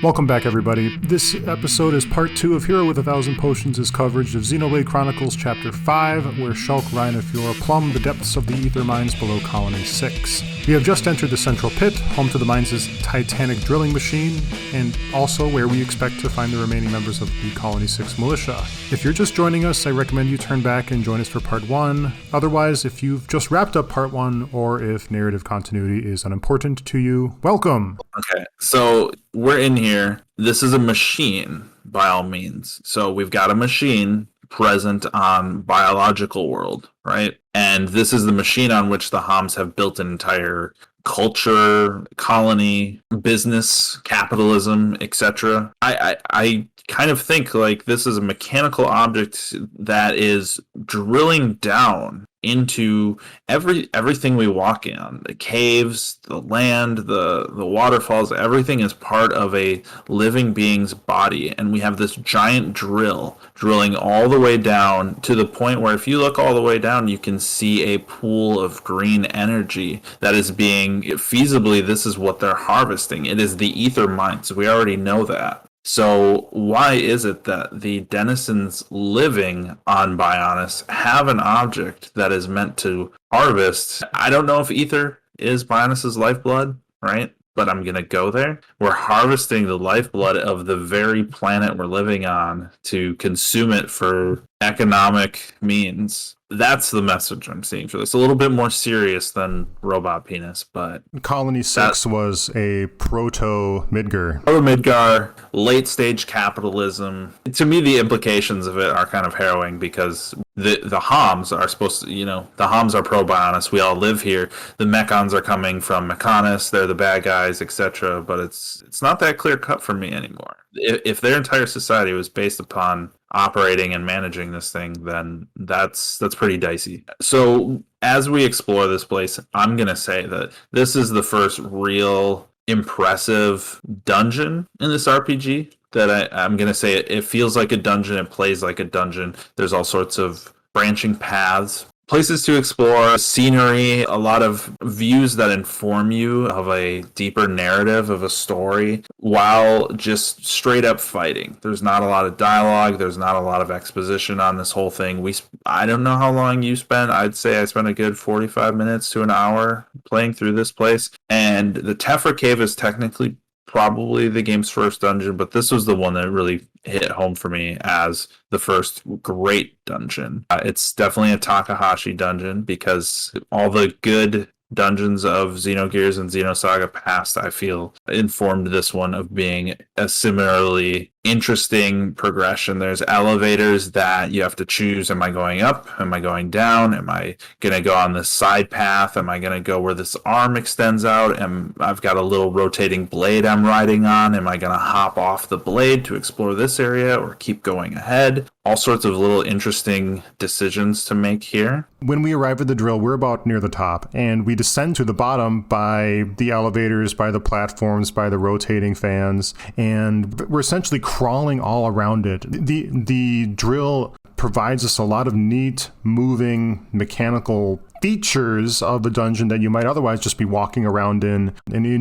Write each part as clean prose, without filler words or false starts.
Welcome back, everybody. This episode is part 2 of Hero with 1,000 Potions' coverage of Xenoblade Chronicles Chapter 5, where Shulk, Rhine, and Fiora plumb the depths of the Ether Mines below Colony 6. We have just entered the Central Pit, home to the mines' titanic drilling machine, and also where we expect to find the remaining members of the Colony 6 militia. If you're just joining us, I recommend you turn back and join us for Part 1. Otherwise, if you've just wrapped up Part 1, or if narrative continuity is unimportant to you, welcome! Okay, so we're in here. This is a machine, by all means. So we've got a machine present on biological world, right? And this is the machine on which the Homs have built an entire culture, colony, business, capitalism, etc. I kind of think like this is a mechanical object that is drilling down into everything we walk in. The caves, the land, the waterfalls, everything is part of a living being's body. And we have this giant drilling all the way down to the point where if you look all the way down, you can see a pool of green energy that is being feasibly, this is what they're harvesting. It is the ether mines. We already know that. So why is it that the denizens living on Bionis have an object that is meant to harvest? I don't know if ether is Bionis' lifeblood, right? But I'm going to go there. We're harvesting the lifeblood of the very planet we're living on to consume it for economic means. That's the message I'm seeing for this. A little bit more serious than robot penis, but... Colony 6 was a proto-Midgar. Proto-Midgar, late-stage capitalism. To me, the implications of it are kind of harrowing because the Homs are supposed to, the Homs are pro-Bionis. We all live here. The Mechons are coming from Mechonis. They're the bad guys, etc. But it's not that clear-cut for me anymore. If their entire society was based upon operating and managing this thing, then that's pretty dicey. So as we explore this place, I'm going to say that this is the first real impressive dungeon in this RPG that I'm going to say it feels like a dungeon. It plays like a dungeon. There's all sorts of branching paths, places to explore, scenery, a lot of views that inform you of a deeper narrative of a story while just straight up fighting. There's not a lot of dialogue. There's not a lot of exposition on this whole thing. I don't know how long you spent. I'd say I spent a good 45 minutes to an hour playing through this place. And the Tephra Cave is technically probably the game's first dungeon, but this was the one that really hit home for me as the first great dungeon. It's definitely a Takahashi dungeon because all the good dungeons of Xenogears and Xenosaga past, I feel, informed this one of being a similarly interesting progression. There's elevators that you have to choose. Am I going up? Am I going down? Am I going to go on this side path? Am I going to go where this arm extends out? I've got a little rotating blade I'm riding on. Am I going to hop off the blade to explore this area or keep going ahead? All sorts of little interesting decisions to make here. When we arrive at the drill, we're about near the top, and we descend to the bottom by the elevators, by the platforms, by the rotating fans, and we're essentially crawling all around it. The drill provides us a lot of neat, moving, mechanical features of the dungeon that you might otherwise just be walking around in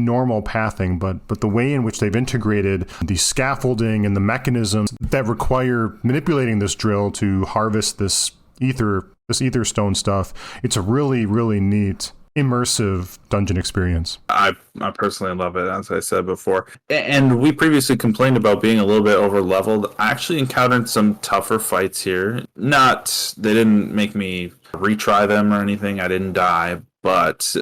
normal pathing, but the way in which they've integrated the scaffolding and the mechanisms that require manipulating this drill to harvest this ether stone stuff, it's a really, really neat, immersive dungeon experience. I personally love it, as I said before. And we previously complained about being a little bit over leveled. I actually encountered some tougher fights here. They didn't make me retry them or anything. I didn't die, but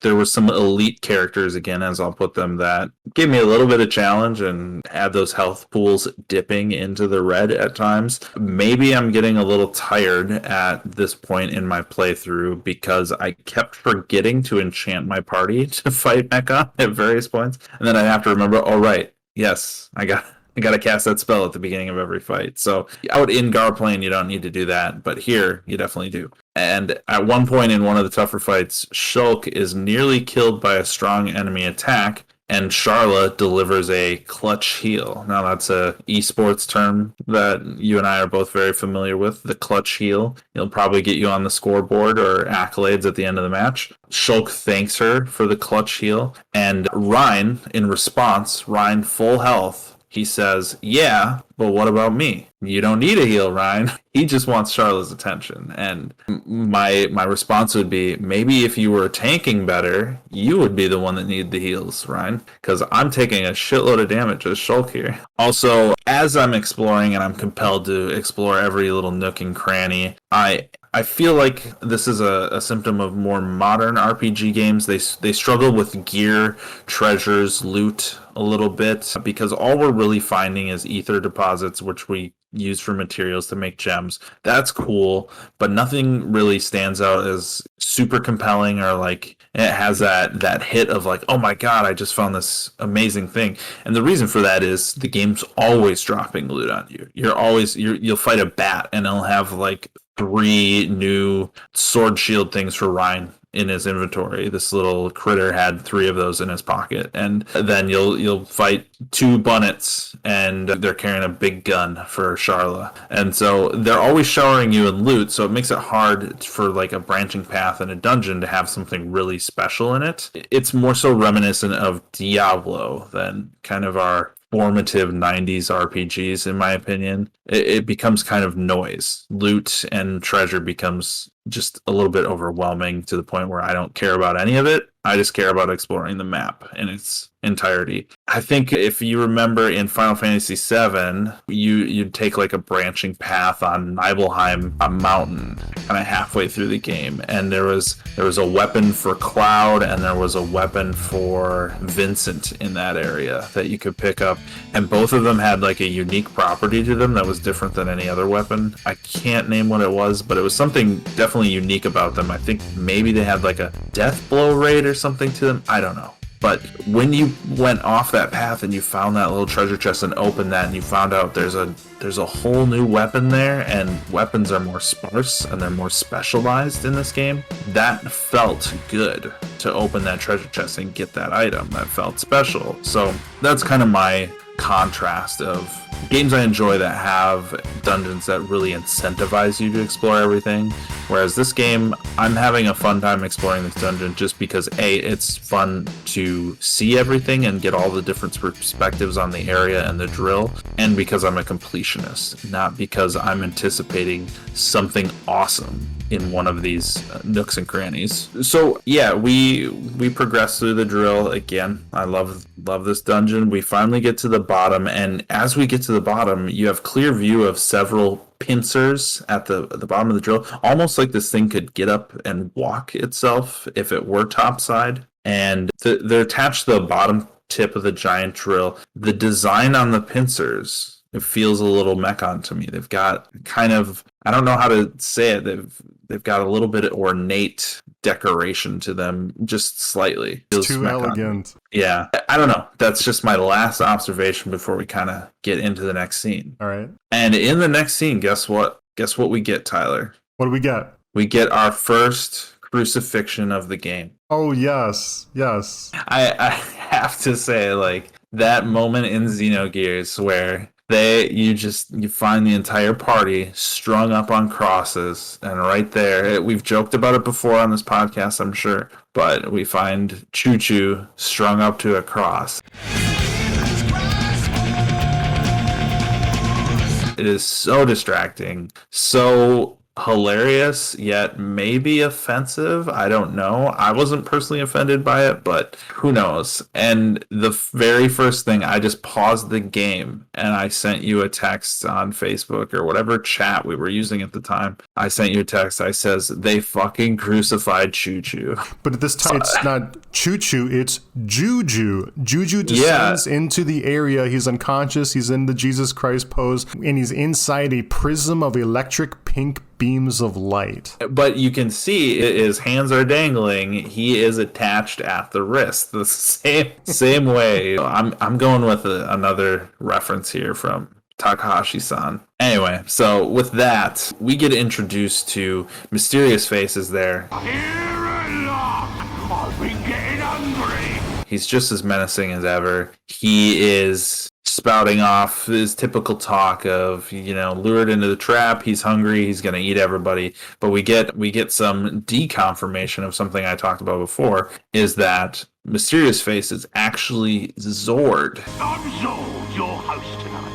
there were some elite characters, again, as I'll put them, that gave me a little bit of challenge and had those health pools dipping into the red at times. Maybe I'm getting a little tired at this point in my playthrough because I kept forgetting to enchant my party to fight Mecha at various points. And then I have to remember, oh, right, yes, I got to cast that spell at the beginning of every fight. So out in Garplane, you don't need to do that, but here, you definitely do. And at one point in one of the tougher fights, Shulk is nearly killed by a strong enemy attack, and Charla delivers a clutch heal. Now that's a esports term that you and I are both very familiar with, the clutch heal. It'll probably get you on the scoreboard or accolades at the end of the match. Shulk thanks her for the clutch heal, and Ryan, in response, Ryan full health, he says, yeah, but what about me? You don't need a heal, Ryan. He just wants Charla's attention. And my response would be, maybe if you were tanking better, you would be the one that needed the heals, Ryan, because I'm taking a shitload of damage as Shulk here. Also, as I'm exploring and I'm compelled to explore every little nook and cranny, I feel like this is a symptom of more modern RPG games. They struggle with gear, treasures, loot a little bit, because all we're really finding is ether deposits, which we use for materials to make gems. That's cool, but nothing really stands out as super compelling, or like it has that hit of like, oh my god, I just found this amazing thing. And the reason for that is the game's always dropping loot on you. You'll fight a bat and it'll have like 3 new sword shield things for Ryan in his inventory. This little critter had 3 of those in his pocket. And then you'll fight 2 bunnets and they're carrying a big gun for Charla. And so they're always showering you in loot, so it makes it hard for like a branching path in a dungeon to have something really special in it. It's more so reminiscent of Diablo than kind of our formative 90s RPGs, in my opinion. It becomes kind of noise. Loot and treasure becomes just a little bit overwhelming to the point where I don't care about any of it. I just care about exploring the map in its entirety. I think if you remember in Final Fantasy VII, you'd take like a branching path on Nibelheim, a mountain, kind of halfway through the game, and there was a weapon for Cloud and there was a weapon for Vincent in that area that you could pick up, and both of them had like a unique property to them that was different than any other weapon. I can't name what it was, but it was something definitely unique about them. I think maybe they had like a death blow rate or something to them. I don't know. But when you went off that path and you found that little treasure chest and opened that, and you found out there's a whole new weapon there, and weapons are more sparse and they're more specialized in this game, that felt good to open that treasure chest and get that item. That felt special. So that's kind of my contrast of games I enjoy that have dungeons that really incentivize you to explore everything, whereas this game, I'm having a fun time exploring this dungeon just because A, it's fun to see everything and get all the different perspectives on the area and the drill, and because I'm a completionist, not because I'm anticipating something awesome in one of these nooks and crannies. So yeah, we progress through the drill again. I love this dungeon. We finally get to the bottom, and as we get to the bottom, you have clear view of several pincers at the bottom of the drill, almost like this thing could get up and walk itself if it were topside. And they're attached to the bottom tip of the giant drill. The design on the pincers, it feels a little Mechon to me. They've got kind of, I don't know how to say it, they've got a little bit of ornate decoration to them, just slightly. It's too elegant. Yeah, I don't know. That's just my last observation before we kind of get into the next scene. All right. And in the next scene, guess what? Guess what we get, Tyler? What do we get? We get our first crucifixion of the game. Oh, yes. Yes. I have to say, like, that moment in Xenogears where you find the entire party strung up on crosses, and right there, we've joked about it before on this podcast, I'm sure, but we find Chu-Chu strung up to a cross. It is so distracting, so hilarious, yet maybe offensive. I don't know. I wasn't personally offended by it, but who knows? And the very first thing, I just paused the game and I sent you a text on Facebook or whatever chat we were using at the time. I sent you a text. I says, they fucking crucified Chu-Chu. But this time it's not Chu-Chu, it's Juju. Juju descends into the area. He's unconscious. He's in the Jesus Christ pose, and he's inside a prism of electric pink beams of light. But you can see his hands are dangling. He is attached at the wrist, the same way. I'm going with another reference here from Takahashi-san. Anyway, so with that, we get introduced to mysterious faces there. Here and lock! I've been getting hungry! He's just as menacing as ever. He is spouting off his typical talk of, lured into the trap, he's hungry, he's going to eat everybody. But we get some deconfirmation of something I talked about before, is that Mysterious Face is actually Zord. I'm Zord, your host tonight.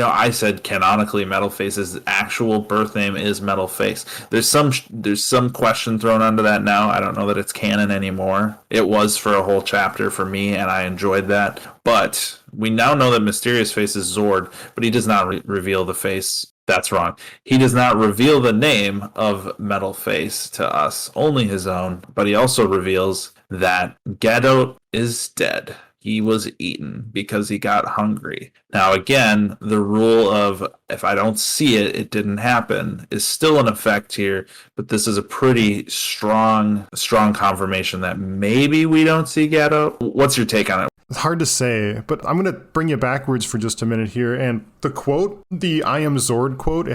I said canonically Metal Face's actual birth name is Metal Face. There's some question thrown onto that now. I don't know that it's canon anymore. It was for a whole chapter for me, and I enjoyed that. But we now know that Mysterious Face is Zord, but he does not reveal the face. That's wrong. He does not reveal the name of Metal Face to us, only his own. But he also reveals that Gadot is dead. He was eaten because he got hungry. Now, again, the rule of if I don't see it, it didn't happen is still in effect here. But this is a pretty strong confirmation that maybe we don't see Gadot. What's your take on it? It's hard to say, but I'm going to bring you backwards for just a minute here. And the quote, the I am Zord quote,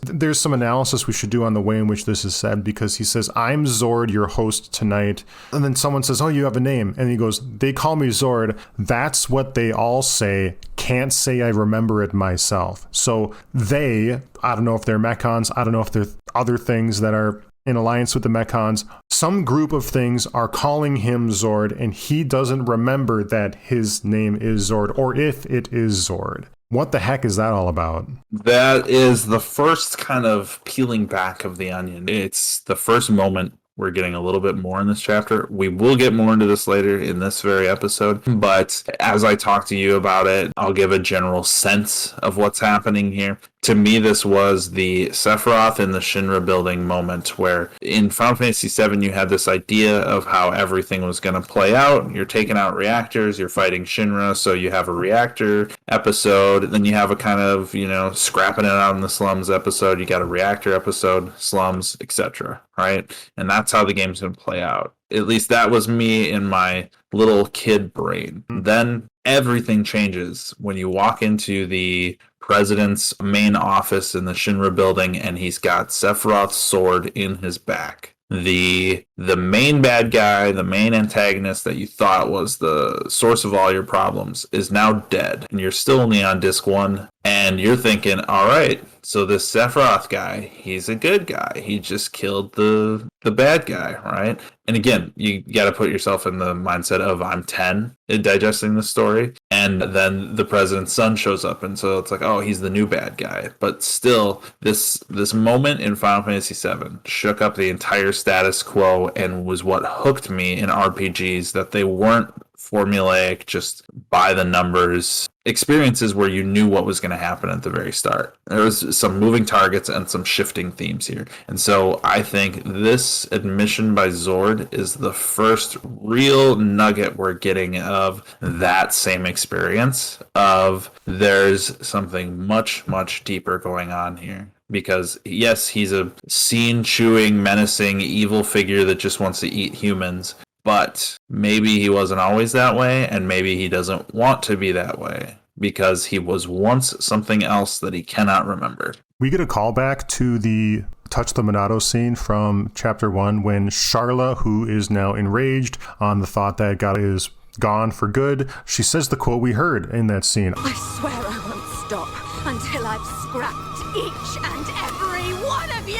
there's some analysis we should do on the way in which this is said, because he says, I'm Zord, your host tonight. And then someone says, oh, you have a name. And he goes, they call me Zord. That's what they all say. Can't say I remember it myself. So I don't know if they're Mechons. I don't know if they're other things that are in alliance with the Mechons. Some group of things are calling him Zord, and he doesn't remember that his name is Zord, or if it is Zord. What the heck is that all about? That is the first kind of peeling back of the onion. It's the first moment we're getting a little bit more in this chapter. We will get more into this later in this very episode, but as I talk to you about it, I'll give a general sense of what's happening here. To me, this was the Sephiroth in the Shinra building moment, where in Final Fantasy VII, you had this idea of how everything was going to play out. You're taking out reactors, you're fighting Shinra, so you have a reactor episode, then you have a kind of, scrapping it out in the slums episode, you got a reactor episode, slums, etc., right? And that's how the game's going to play out. At least that was me in my little kid brain. Then everything changes when you walk into the president's main office in the Shinra building, and he's got Sephiroth's sword in his back. The main bad guy, the main antagonist that you thought was the source of all your problems, is now dead, and you're still only on disc 1, and you're thinking, all right, so this Sephiroth guy, he's a good guy. He just killed the bad guy, right? And again, you got to put yourself in the mindset of I'm 10 digesting the story, and then the president's son shows up, and so it's like, oh, he's the new bad guy. But still, this moment in Final Fantasy VII shook up the entire status quo and was what hooked me in RPGs, that they weren't formulaic, just by the numbers experiences where you knew what was going to happen at the very start. There was some moving targets and some shifting themes here. And so I think this admission by Zord is the first real nugget we're getting of that same experience of there's something much, much deeper going on here. Because, yes, he's a scene-chewing, menacing, evil figure that just wants to eat humans. But maybe he wasn't always that way, and maybe he doesn't want to be that way because he was once something else that he cannot remember. We get a callback to the Touch the Monado scene from Chapter 1 when Sharla, who is now enraged on the thought that God is gone for good, she says the quote we heard in that scene. I swear I won't stop until I've scrapped each and every one of you!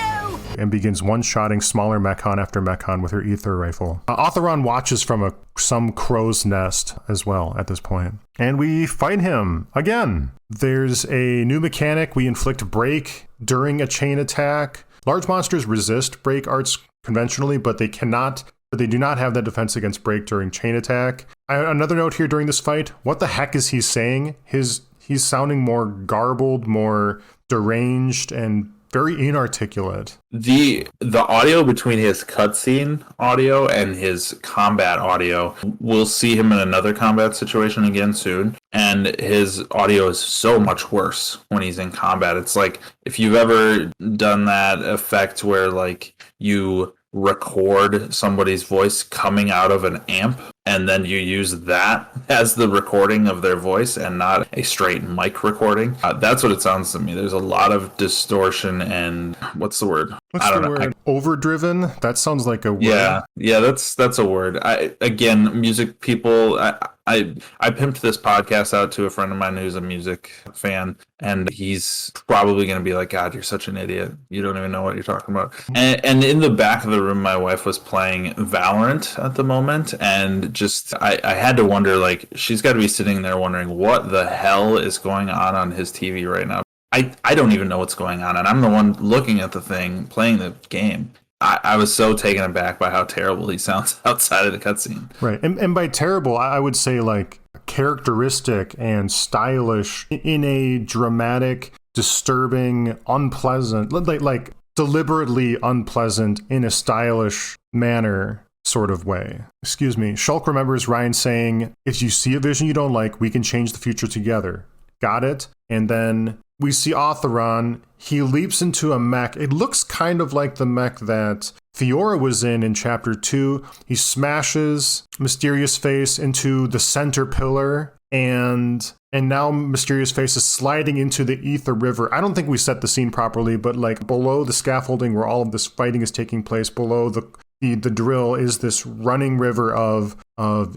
And begins one-shotting smaller Mechon after Mechon with her ether rifle. Otheron watches from some crow's nest as well at this point. And we fight him again. There's a new mechanic. We inflict break during a chain attack. Large monsters resist break arts conventionally, but they do not have that defense against break during chain attack. Another note here during this fight, what the heck is he saying? He's sounding more garbled, more deranged, and very inarticulate. The audio between his cutscene audio and his combat audio, we'll see him in another combat situation again soon, and his audio is so much worse when he's in combat. It's like if you've ever done that effect where like you record somebody's voice coming out of an amp, and then you use that as the recording of their voice and not a straight mic recording. That's what it sounds to me. There's a lot of distortion and what's the word? What's the word? Overdriven? That sounds like a word. Yeah, that's a word. Again, music people, I pimped this podcast out to a friend of mine who's a music fan, and he's probably going to be like, God, you're such an idiot. You don't even know what you're talking about. And in the back of the room, my wife was playing Valorant at the moment, and just I had to wonder, like, she's got to be sitting there wondering what the hell is going on his TV right now. I don't even know what's going on, and I'm the one looking at the thing, playing the game. I was so taken aback by how terrible he sounds outside of the cutscene. Right. And by terrible, I would say like characteristic and stylish in a dramatic, disturbing, unpleasant, like deliberately unpleasant in a stylish manner sort of way. Excuse me. Shulk remembers Ryan saying, if you see a vision you don't like, we can change the future together. Got it? And then we see Otheron. He leaps into a mech. It looks kind of like the mech that Fiora was in Chapter 2. He smashes Mysterious Face into the center pillar, and now Mysterious Face is sliding into the Ether River. I don't think we set the scene properly, but like below the scaffolding where all of this fighting is taking place, below the drill is this running river of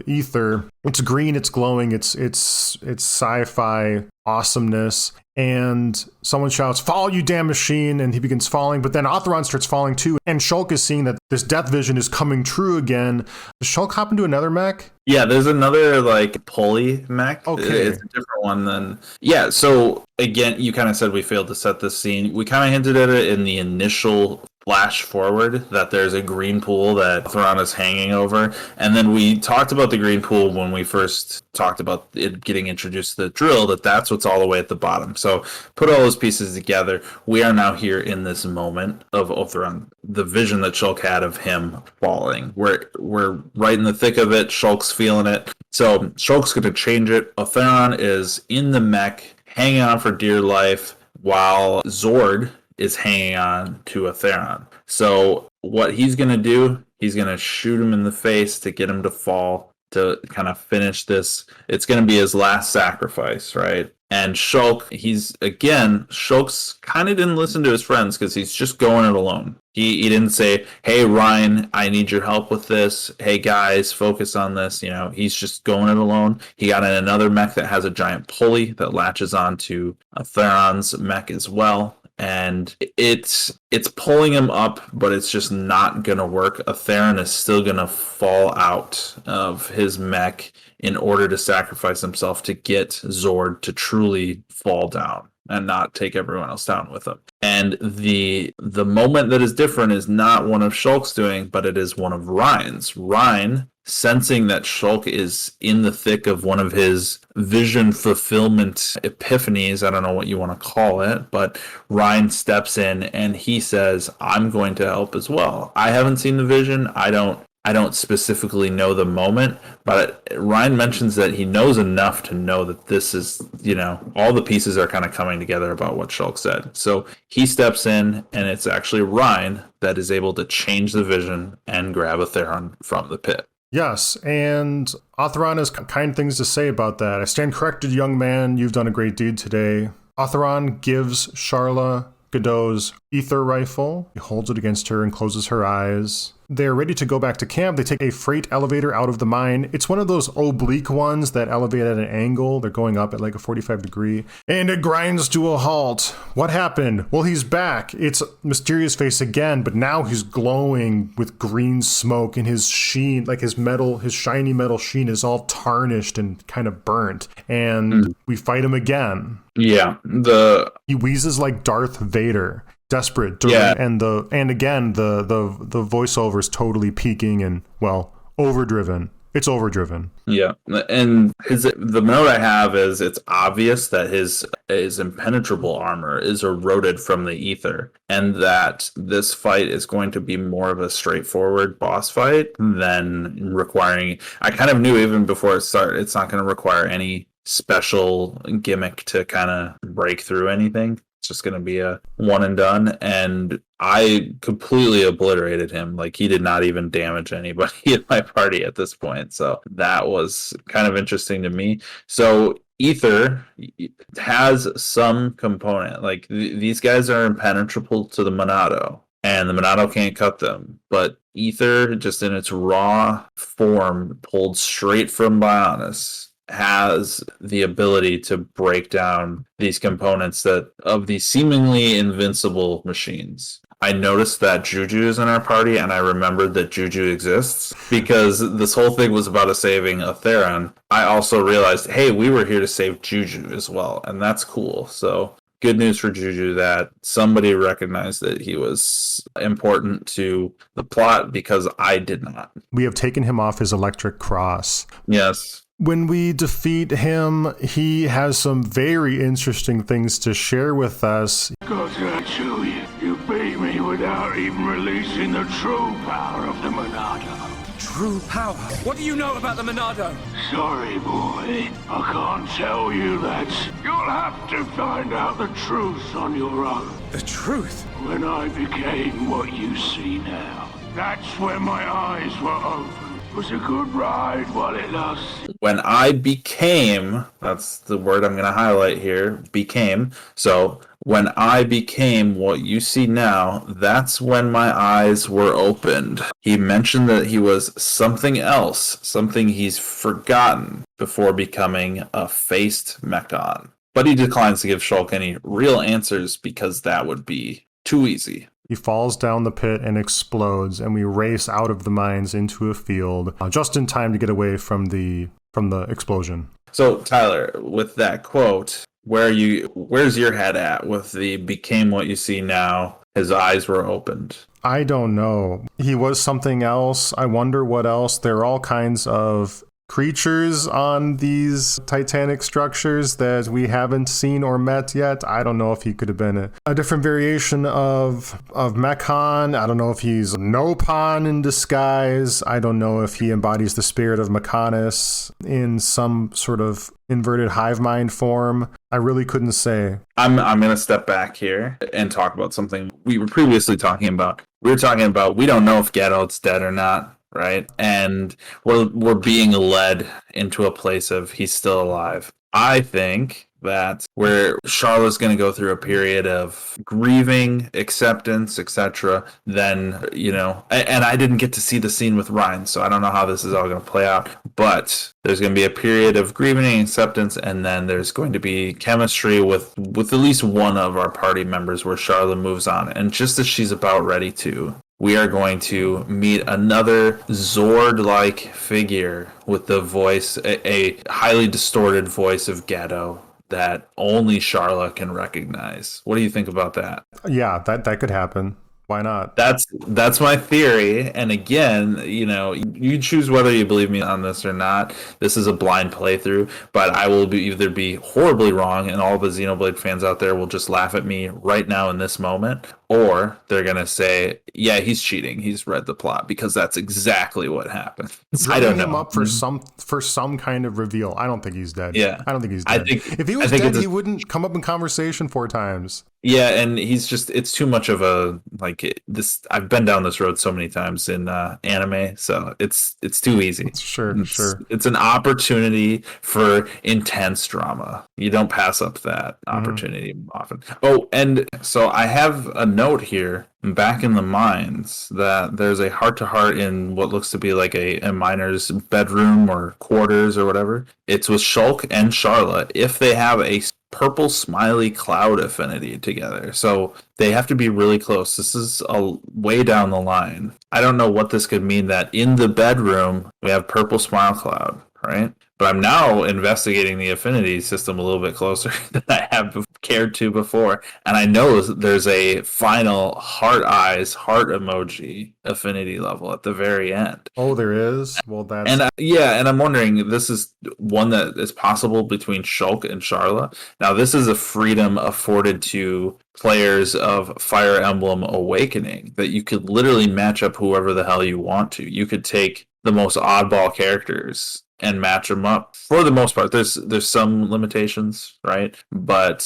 ether. It's green, it's glowing, it's sci-fi awesomeness. And someone shouts, "Fall, you damn machine!" And he begins falling, but then Otheron starts falling too. And Shulk is seeing that this death vision is coming true again. Does Shulk hop into another mech? Yeah, there's another like pulley mech. Okay. It's a different one than... Yeah, so again, you kind of said we failed to set this scene. We kind of hinted at it in the initial flash forward that there's a green pool that Otheron is hanging over. And then we talked about the green pool when we first talked about it getting introduced to the drill, that's what's all the way at the bottom. So put all those pieces together. We are now here in this moment of Otheron, the vision that Shulk had of him falling. We're right in the thick of it. Shulk's feeling it. So Shulk's going to change it. Otheron is in the mech, hanging on for dear life, while Zord is hanging on to Otheron. So what he's going to do, he's going to shoot him in the face to get him to fall, to kind of finish this. It's going to be his last sacrifice, right? And Shulk's kind of didn't listen to his friends because he's just going it alone. He didn't say, "Hey, Ryan, I need your help with this. Hey, guys, focus on this." You know, he's just going it alone. He got in another mech that has a giant pulley that latches onto Theron's mech as well. And it's pulling him up, but it's just not going to work. Theron is still going to fall out of his mech in order to sacrifice himself to get Zord to truly fall down and not take everyone else down with him. And the moment that is different is not one of Shulk's doing, but it is one of Ryan's. Ryan, sensing that Shulk is in the thick of one of his vision fulfillment epiphanies, I don't know what you want to call it, but Ryan steps in and he says, "I'm going to help as well. I haven't seen the vision. I don't specifically know the moment, but Ryan mentions that he knows enough to know that this is, all the pieces are kind of coming together about what Shulk said." So he steps in, and it's actually Ryan that is able to change the vision and grab Theron from the pit. Yes, and Otheron has kind things to say about that. "I stand corrected, young man. You've done a great deed today." Otheron gives Sharla Godot's ether rifle. He holds it against her and closes her eyes. They're ready to go back to camp. They take a freight elevator out of the mine. It's one of those oblique ones that elevate at an angle. They're going up at like a 45 degree. And it grinds to a halt. What happened? Well, he's back. It's Mysterious Face again, but now he's glowing with green smoke, and his sheen, like his shiny metal sheen is all tarnished and kind of burnt. And we fight him again. Yeah. He wheezes like Darth Vader. Desperate, and again the voiceover is totally peaking and overdriven. It's overdriven. Yeah, and the note I have is it's obvious that his impenetrable armor is eroded from the ether, and that this fight is going to be more of a straightforward boss fight than requiring. I kind of knew even before it started, it's not going to require any special gimmick to kind of break through anything. it's just going to be a one and done. And I completely obliterated him. Like, he did not even damage anybody in my party at this point. So that was kind of interesting to me. So Ether has some component. Like, these guys are impenetrable to the Monado, and the Monado can't cut them. But Ether, just in its raw form, pulled straight from Bionis, has the ability to break down these components that of these seemingly invincible machines. I noticed that Juju is in our party, and I remembered that Juju exists because this whole thing was about us saving a Theron. I also realized, hey, we were here to save Juju as well, and that's cool. So good news for Juju that somebody recognized that he was important to the plot, because I did not. We have taken him off his electric cross. Yes. When we defeat him, he has some very interesting things to share with us. Got to show you. You beat me without even releasing the true power of the Monado. True power? What do you know about the Monado? Sorry, boy. I can't tell you that. You'll have to find out the truth on your own. The truth? When I became what you see now, that's when my eyes were open. It was a good ride while it lasted. When I became, that's the word I'm going to highlight here, became. So when I became what you see now, that's when my eyes were opened. He mentioned that he was something else, something he's forgotten before becoming a faced Mechon. But he declines to give Shulk any real answers because that would be too easy. He falls down the pit and explodes, and we race out of the mines into a field, just in time to get away from the explosion. So, Tyler, with that quote, where's your head at with the became what you see now, his eyes were opened? I don't know. He was something else. I wonder what else. There are all kinds of creatures on these titanic structures that we haven't seen or met yet. I don't know if he could have been a different variation of Mechon. I don't know if he's Nopon in disguise. I don't know if he embodies the spirit of Mechonis in some sort of inverted hive mind form. I really couldn't say. I'm going to step back here and talk about something we were previously talking about. We were talking about we don't know if Geddo's dead or not. Right? And we're being led into a place of he's still alive. I think that where Charlotte's going to go through a period of grieving, acceptance, etc. Then, and I didn't get to see the scene with Ryan, so I don't know how this is all going to play out. But there's going to be a period of grieving and acceptance, and then there's going to be chemistry with at least one of our party members where Charlotte moves on. And just as she's about ready to, we are going to meet another Zord-like figure with the voice, a highly distorted voice of Geddo that only Charlotte can recognize. What do you think about that? Yeah, that could happen. Why not? That's my theory. And again, you choose whether you believe me on this or not. This is a blind playthrough, but I will either be horribly wrong and all the Xenoblade fans out there will just laugh at me right now in this moment, or they're going to say, yeah, he's cheating. He's read the plot, because that's exactly what happened. I don't know. Him up for some kind of reveal. I don't think he's dead. Yeah. I don't think he's dead. If he was dead, he wouldn't come up in conversation 4 times. Yeah, and it's too much of a, this. I've been down this road so many times in anime, so it's too easy. Sure. It's an opportunity for intense drama. You don't pass up that opportunity often. Oh, and so I have a note here back in the mines that there's a heart-to-heart in what looks to be like a miner's bedroom or quarters or whatever. It's with Shulk and Charlotte if they have a purple smiley cloud affinity together. So they have to be really close. This is a way down the line. I don't know what this could mean, that in the bedroom we have purple smile cloud, right? But I'm now investigating the affinity system a little bit closer than I have cared to before. And I know there's a final heart eyes, heart emoji affinity level at the very end. Oh, there is? Well, that's... And I'm wondering, this is one that is possible between Shulk and Charlotte. Now, this is a freedom afforded to players of Fire Emblem Awakening, that you could literally match up whoever the hell you want to. You could take the most oddball characters and match them up. For the most part, there's some limitations, right? But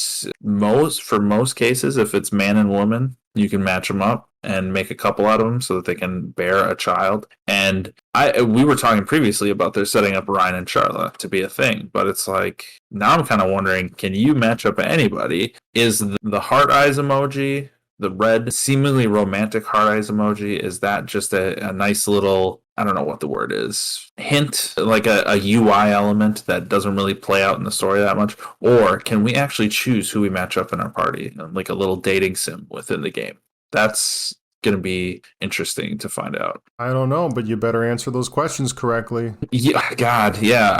for most cases, if it's man and woman, you can match them up and make a couple out of them so that they can bear a child. And we were talking previously about their setting up Ryan and Charla to be a thing, but it's like, now I'm kind of wondering, can you match up anybody? Is the heart eyes emoji, the red seemingly romantic heart eyes emoji, is that just a nice little, I don't know what the word is, hint, like a UI element that doesn't really play out in the story that much? Or can we actually choose who we match up in our party, like a little dating sim within the game? That's going to be interesting to find out. I don't know, but you better answer those questions correctly. Yeah, God, yeah,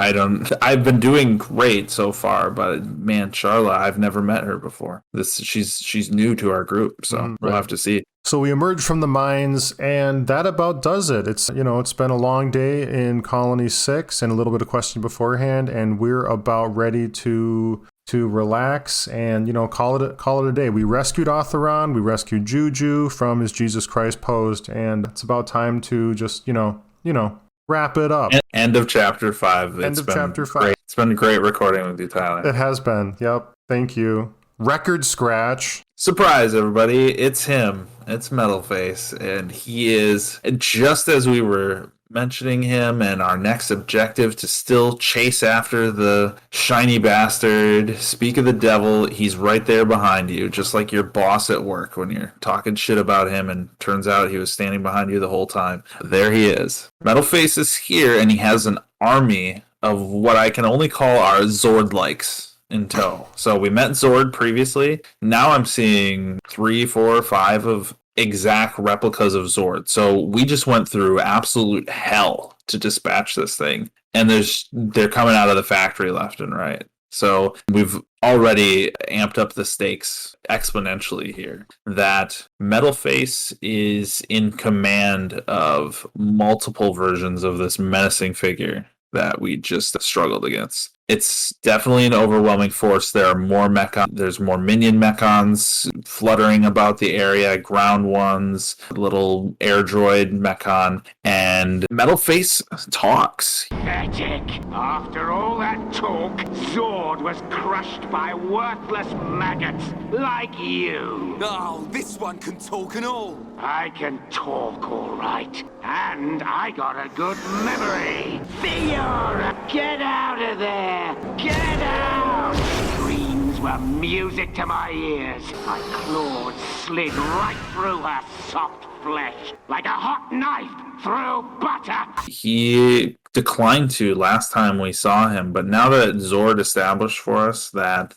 I've been doing great so far, but man, Charla, I've never met her before. She's new to our group, so we'll have to see. So we emerge from the mines, and that about does it. It's been a long day in Colony 6 and a little bit of question beforehand, and we're about ready to relax and call it a day. We rescued Otheron, we rescued Juju from his Jesus Christ posed, and it's about time to just wrap it up. End of chapter 5. End of chapter 5. Great. It's been great recording with you, Tyler. It has been. Yep. Thank you. Record scratch. Surprise, everybody. It's him. It's Metalface. And he is, just as we were mentioning him and our next objective to still chase after the shiny bastard, speak of the devil, he's right there behind you, just like your boss at work when you're talking shit about him and turns out he was standing behind you the whole time. There he is. Metalface is here, and he has an army of what I can only call our Zord-likes in tow. So we met Zord previously. Now I'm seeing 3, 4, 5 of exact replicas of Zord. So we just went through absolute hell to dispatch this thing, and they're coming out of the factory left and right. So we've already amped up the stakes exponentially here. That Metalface is in command of multiple versions of this menacing figure that we just struggled against. It's definitely an overwhelming force. There are more there's more minion mechons fluttering about the area, ground ones, little air droid mechon, and Metalface talks. Pathetic. After all that talk, Zord was crushed by worthless maggots like you. Oh, this one can talk and all. I can talk all right, and I got a good memory. Fiora, get out of there! Get out! Screams were music to my ears. My claws slid right through her soft flesh, like a hot knife through butter. He declined to last time we saw him, but now that Zord established for us that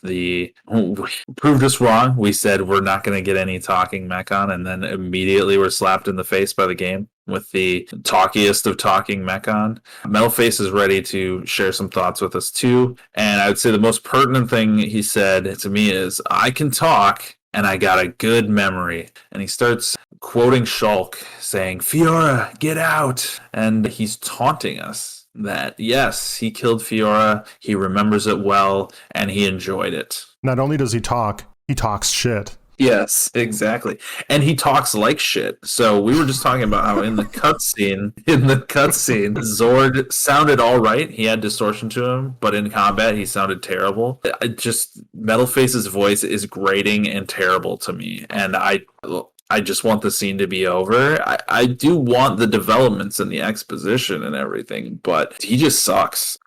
proved us wrong, we said we're not going to get any talking mechon, and then immediately we're slapped in the face by the game with the talkiest of talking mechon. Metalface is ready to share some thoughts with us too, and I would say the most pertinent thing he said to me is, I can talk and I got a good memory. And he starts quoting Shulk, saying, Fiora, get out! And he's taunting us that, yes, he killed Fiora, he remembers it well, and he enjoyed it. Not only does he talks shit. Yes, exactly. And he talks like shit. So we were just talking about how in the cutscene, Zord sounded all right. He had distortion to him, but in combat, he sounded terrible. Metalface's voice is grating and terrible to me. And I just want the scene to be over. I do want the developments and the exposition and everything, but he just sucks.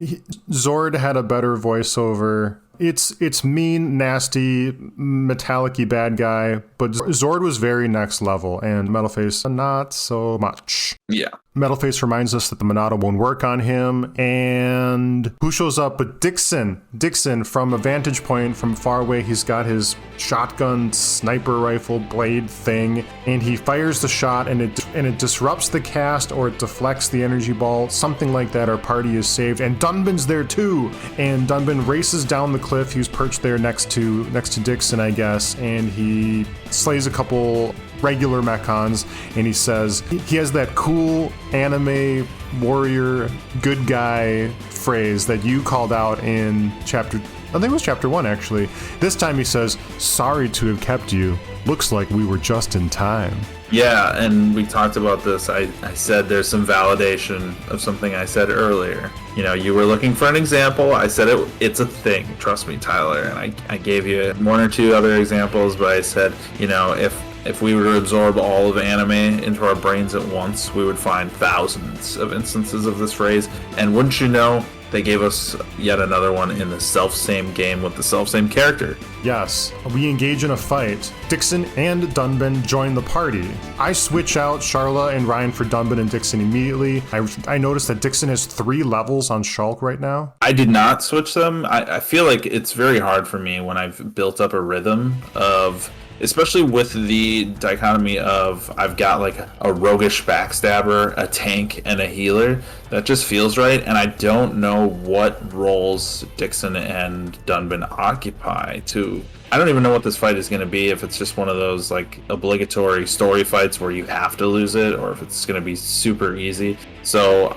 Zord had a better voiceover. It's mean, nasty, metallic-y bad guy, but Zord was very next level, and Metalface not so much. Yeah. Metalface reminds us that the Monado won't work on him, and who shows up but Dixon. Dixon, from a vantage point from far away, he's got his shotgun sniper rifle blade thing, and he fires the shot, and it disrupts the cast, or it deflects the energy ball, something like that. Our party is saved, and Dunban's there too, and Dunban races down the cliff. He was perched there next to Dixon, I guess, and he slays a couple regular mechons, and he says he has that cool anime warrior good guy phrase that you called out in chapter, I think it was chapter 1 actually. This time he says, "Sorry to have kept you. Looks like we were just in time." Yeah, and we talked about this. I said there's some validation of something I said earlier. You know, you were looking for an example. I said it's a thing. Trust me, Tyler. And I gave you 1 or 2 other examples, but I said, you know, if we were to absorb all of anime into our brains at once, we would find thousands of instances of this phrase. And wouldn't you know, they gave us yet another one in the self-same game with the self-same character. Yes, we engage in a fight. Dixon and Dunban join the party. I switch out Sharla and Ryan for Dunban and Dixon immediately. I noticed that Dixon has 3 levels on Shulk right now. I did not switch them. I feel like it's very hard for me when I've built up a rhythm of, especially with the dichotomy of I've got like a roguish backstabber, a tank, and a healer. That just feels right, and I don't know what roles Dixon and Dunban occupy too. I don't even know what this fight is going to be, if it's just one of those like obligatory story fights where you have to lose it, or if it's going to be super easy. So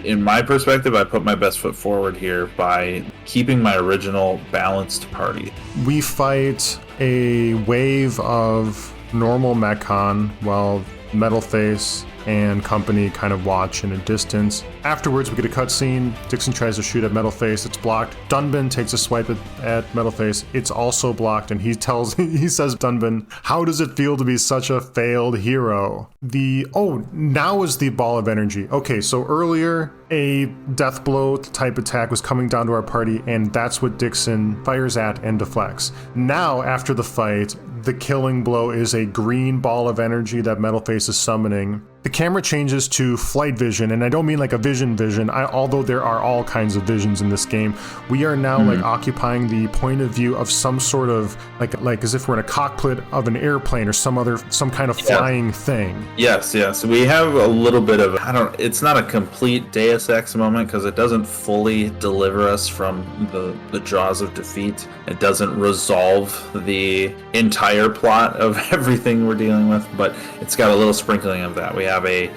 in my perspective, I put my best foot forward here by keeping my original balanced party. We fight a wave of normal Mechon while Metalface and company kind of watch in a distance. Afterwards, we get a cutscene. Dixon tries to shoot at Metalface. It's blocked. Dunban takes a swipe at Metalface. It's also blocked, and he says, Dunban, "How does it feel to be such a failed hero?" Now is the ball of energy. Okay, so earlier, a death blow type attack was coming down to our party, and that's what Dixon fires at and deflects. Now, after the fight, the killing blow is a green ball of energy that Metalface is summoning. The camera changes to flight vision, and I don't mean like a vision, although there are all kinds of visions in this game. We are now like occupying the point of view of some sort of like as if we're in a cockpit of an airplane or some kind of flying thing. Yes. We have a little bit of, it's not a complete Deus Ex moment because it doesn't fully deliver us from the jaws of defeat. It doesn't resolve the entire plot of everything we're dealing with, but it's got a little sprinkling of that. We have a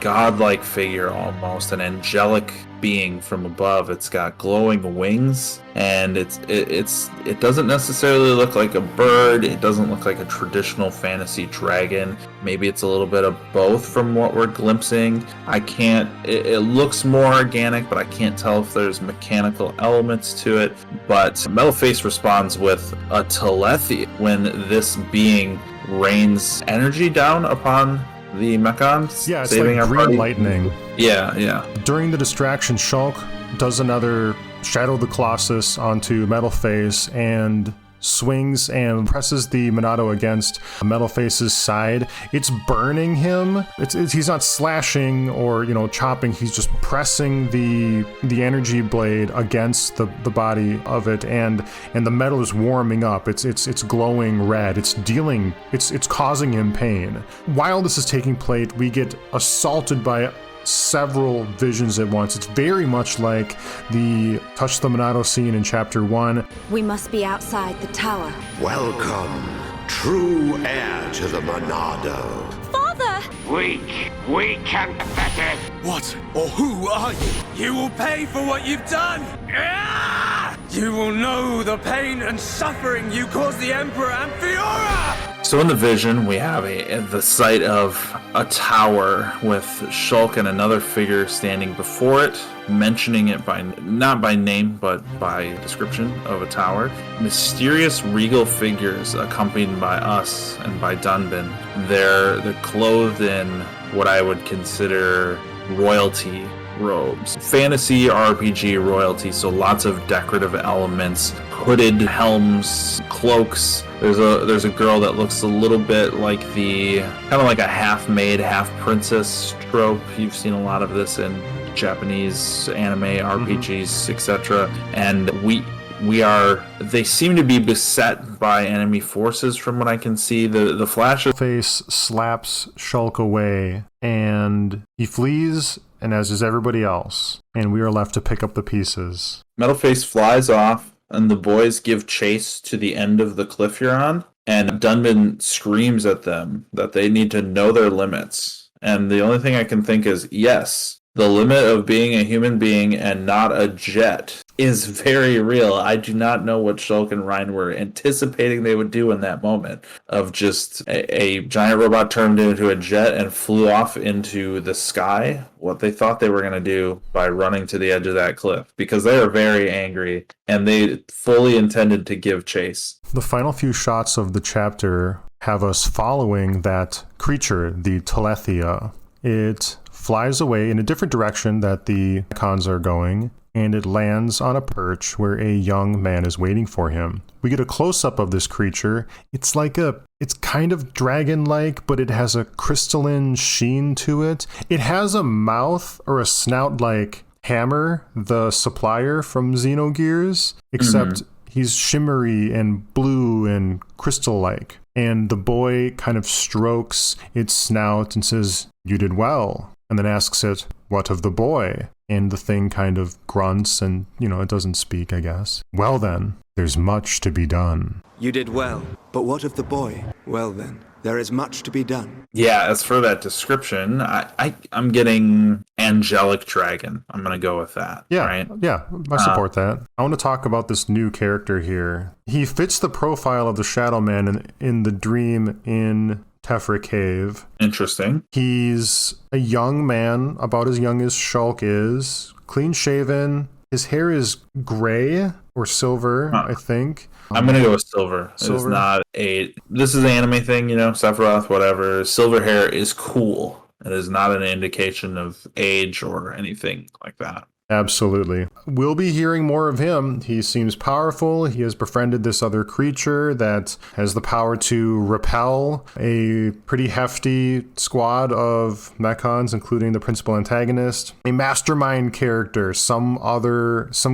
godlike figure, almost an angelic being from above. It's got glowing wings, and it doesn't necessarily look like a bird. It doesn't look like a traditional fantasy dragon. Maybe it's a little bit of both from what we're glimpsing. It looks more organic, but I can't tell if there's mechanical elements to it. But Metalface responds with a telepathy when this being rains energy down upon the Mechons. Yeah, it's like green lightning. Yeah. During the distraction, Shulk does another Shadow of the Colossus onto Metalface and swings and presses the Monado against Metalface's side. It's burning him. He's not slashing or chopping. He's just pressing the energy blade against the body of it, and the metal is warming up. It's glowing red. It's causing him pain. While this is taking place, we get assaulted by several visions at once. It's very much like the Touch the Monado scene in chapter 1. We must be outside the tower. Welcome, true heir to the Monado. Father! Weak and pathetic. What or who are you? You will pay for what you've done! Ah! You will know the pain and suffering you caused the Emperor and Fiora! So in the vision, we have the sight of a tower with Shulk and another figure standing before it, mentioning it not by name, but by description of a tower. Mysterious regal figures accompanied by us and by Dunban. They're clothed in what I would consider royalty robes. Fantasy RPG royalty, so lots of decorative elements, hooded helms, cloaks. There's a girl that looks a little bit like kind of like a half-maid, half-princess trope. You've seen a lot of this in Japanese anime, RPGs, etc. And they seem to be beset by enemy forces from what I can see. The flash of Face slaps Shulk away, and he flees, and as is everybody else, and we are left to pick up the pieces. Metalface flies off, and the boys give chase to the end of the cliff you're on. And Dunman screams at them that they need to know their limits. And the only thing I can think is, yes, the limit of being a human being and not a jet is very real. I do not know what Shulk and Ryan were anticipating they would do in that moment of just a giant robot turned into a jet and flew off into the sky, what they thought they were going to do by running to the edge of that cliff, because they are very angry and they fully intended to give chase. The final few shots of the chapter have us following that creature, the Telethia. It flies away in a different direction that the cons are going, and it lands on a perch where a young man is waiting for him. We get a close-up of this creature. It's kind of dragon-like, but it has a crystalline sheen to it. It has a mouth or a snout like Hammer, the supplier from Xenogears, except he's shimmery and blue and crystal-like. And the boy kind of strokes its snout and says, "You did well." And then asks it, "What of the boy?" And the thing kind of grunts and, it doesn't speak, I guess. Well then, there's much to be done. You did well, but what of the boy? Well then, there is much to be done. Yeah, as for that description, I'm getting angelic dragon. I'm going to go with that. Yeah, right? Yeah, I support that. I want to talk about this new character here. He fits the profile of the Shadow Man in the dream in Tefra Cave. Interesting. He's a young man, about as young as Shulk is, clean shaven. His hair is gray or silver, I think. I'm going to go with silver. Silver. This is an anime thing, Sephiroth, whatever. Silver hair is cool. It is not an indication of age or anything like that. Absolutely. We'll be hearing more of him. He seems powerful. He has befriended this other creature that has the power to repel a pretty hefty squad of mechons, including the principal antagonist. A mastermind character, some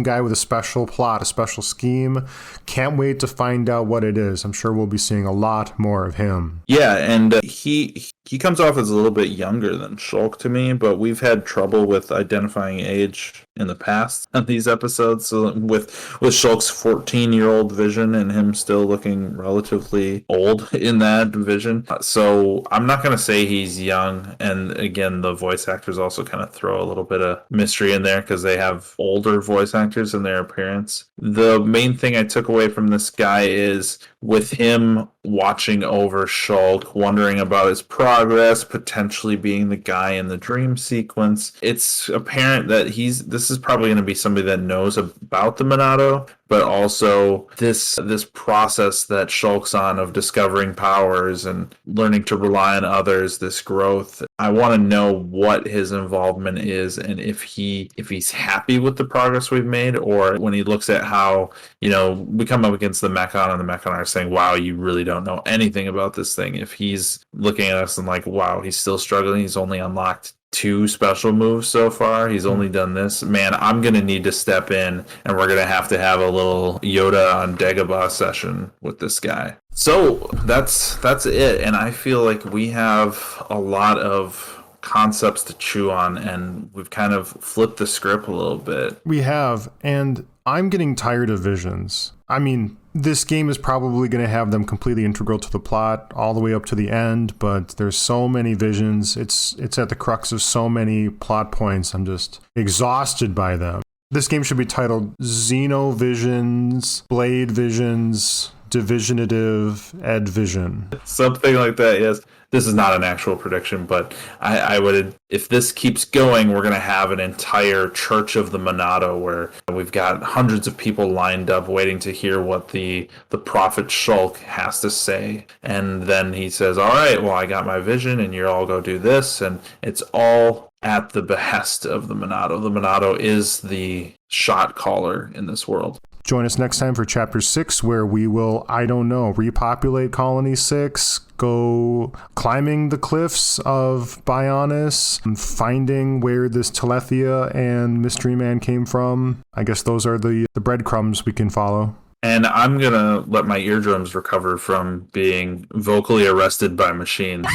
guy with a special plot, a special scheme. Can't wait to find out what it is. I'm sure we'll be seeing a lot more of him. Yeah, and he comes off as a little bit younger than Shulk to me, but we've had trouble with identifying age in the past on these episodes. So with Shulk's 14-year-old vision and him still looking relatively old in that vision. So I'm not going to say he's young. And again, the voice actors also kind of throw a little bit of mystery in there because they have older voice actors in their appearance. The main thing I took away from this guy is with him watching over Shulk, wondering about his progress, potentially being the guy in the dream sequence. It's apparent that this is probably going to be somebody that knows about the Monado, but also this process that Shulk's on of discovering powers and learning to rely on others, this growth. I want to know what his involvement is and if he's happy with the progress we've made, or when he looks at how, we come up against the Mechon and the Mechon are saying, wow, you really don't know anything about this thing. If he's looking at us and like, wow, he's still struggling. He's only unlocked 2 special moves so far. He's only done this. Man, I'm going to need to step in and we're going to have a little Yoda on Dagobah session with this guy. So that's it. And I feel like we have a lot of concepts to chew on and we've kind of flipped the script a little bit. We have, and I'm getting tired of visions. I mean, this game is probably going to have them completely integral to the plot all the way up to the end, but there's so many visions. It's at the crux of so many plot points. I'm just exhausted by them. This game should be titled Xenovisions, Blade Visions, Divisionative Ed Vision. Something like that, yes. This is not an actual prediction, but I would, if this keeps going, we're going to have an entire Church of the Monado where we've got hundreds of people lined up waiting to hear what the prophet Shulk has to say. And then he says, all right, well, I got my vision and you all go do this. And it's all at the behest of the Monado. The Monado is the shot caller in this world. Join us next time for Chapter 6, where we will, repopulate Colony 6, go climbing the cliffs of Bionis, and finding where this Telethia and Mystery Man came from. I guess those are the breadcrumbs we can follow. And I'm going to let my eardrums recover from being vocally arrested by machines.